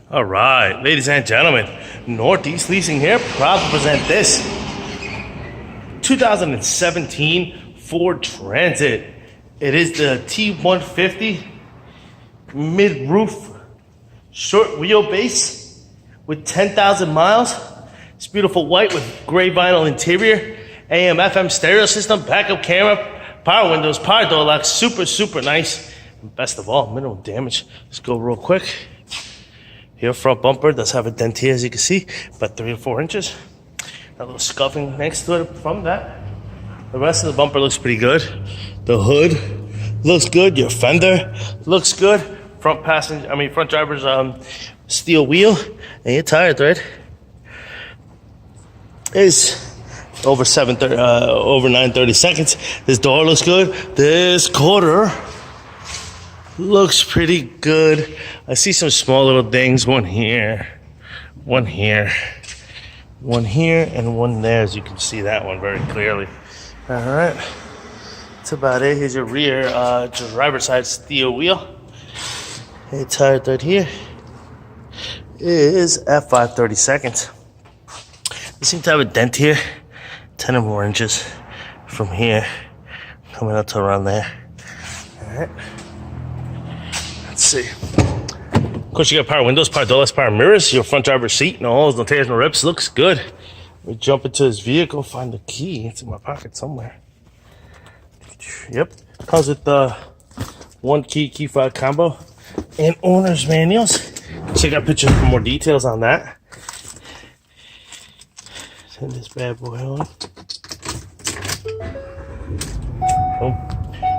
All right, ladies and gentlemen, Northeast Leasing here, proud to present this 2017 Ford Transit. It is the T-150 mid-roof short wheelbase with 10,000 miles. It's beautiful white with gray vinyl interior, AM, FM stereo system, backup camera, power windows, power door locks, super nice. And best of all, minimal damage. Let's go real quick. Here, front bumper does have a dent here, as you can see, about 3 or 4 inches. A little scuffing next to it from that. The rest of the bumper looks pretty good. The hood looks good. Your fender looks good. Front driver's steel wheel, and your tire thread is over 930 seconds. This door looks good. This quarter looks pretty good. I see some small little things. One here, one here, one here, and one there, as you can see that one very clearly. All right, that's about it. Here's your rear driver's side steel wheel. A tire thread here is at 530 seconds. You seem to have a dent here, 10 or more inches from here, coming up to around there. All right. Let's see. Of course, you got power windows, power door locks, power mirrors. Your front driver's seat, no holes, no tears, no rips. Looks good. We jump into this vehicle, find the key. It's in my pocket somewhere. Yep. Comes with the 1 key fob combo and owner's manuals. Check out pictures for more details on that. Send this bad boy on. Boom.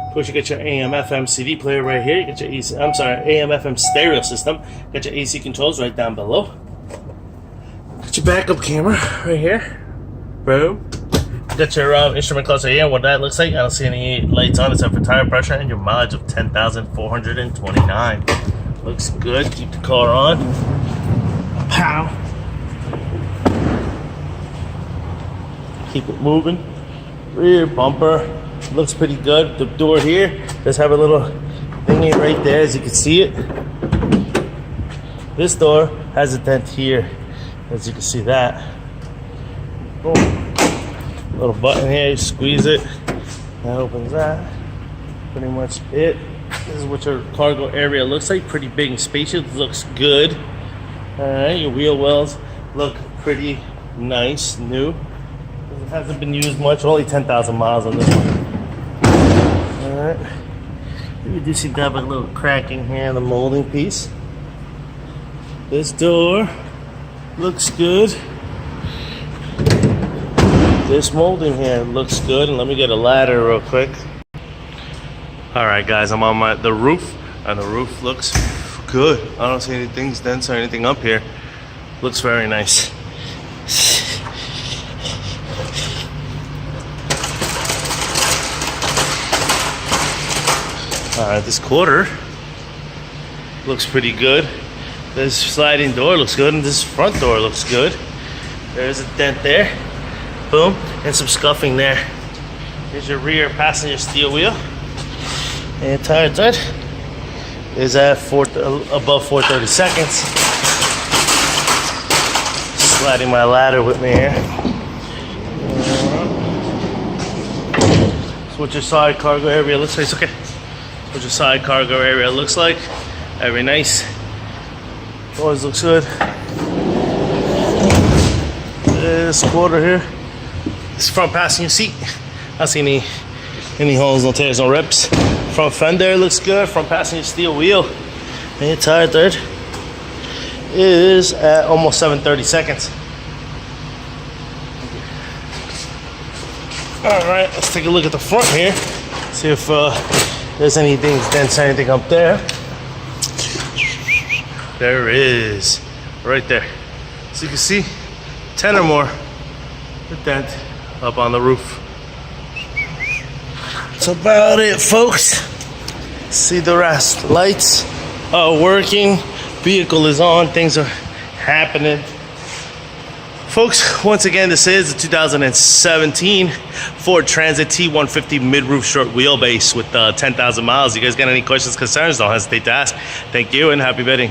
Of course, you get your AM, FM CD player right here. You get your AM, FM stereo system. Got your AC controls right down below. Got your backup camera right here. Boom. Got your instrument cluster here. What that looks like, I don't see any lights on except for tire pressure, and your mileage of 10,429. Looks good. Keep the car on. Pow. Keep it moving. Rear bumper looks pretty good. The door here does have a little thingy right there, as you can see it. This door has a dent here, as you can see that. Boom. Little button here, you squeeze it, that opens that. Pretty much it. This is what your cargo area looks like. Pretty big and spacious. Looks good. Alright, your wheel wells look pretty nice, new. It hasn't been used much, only 10,000 miles on this one. Alright. You do seem to have a little cracking here in the molding piece. This door looks good. This molding here looks good. And let me get a ladder real quick. Alright guys, I'm on the roof, and the roof looks good. I don't see any things, dents or anything up here. Looks very nice. This quarter looks pretty good. This sliding door looks good, and this front door looks good. There's a dent there. Boom. And some scuffing there. Here's your rear passenger steel wheel. And tire thread is at above 430 seconds. Sliding my ladder with me here. That's what your side cargo area looks like. It's okay. What your side cargo area looks like. Very nice. Always looks good. This quarter here. This front passenger seat. I don't see any holes, no tears, no rips. Front fender looks good. Front passenger steel wheel. And your tire thread is at almost 730 seconds. Alright, let's take a look at the front here. See if there's any dents or anything up there. There is. Right there. So you can see 10 or more with dent up on the roof. That's about it, folks. See the rest. Lights are working. Vehicle is on. Things are happening. Folks, once again, this is the 2017 Ford Transit T-150 mid-roof short wheelbase with 10,000 miles. You guys got any questions, concerns, don't hesitate to ask. Thank you and happy bidding.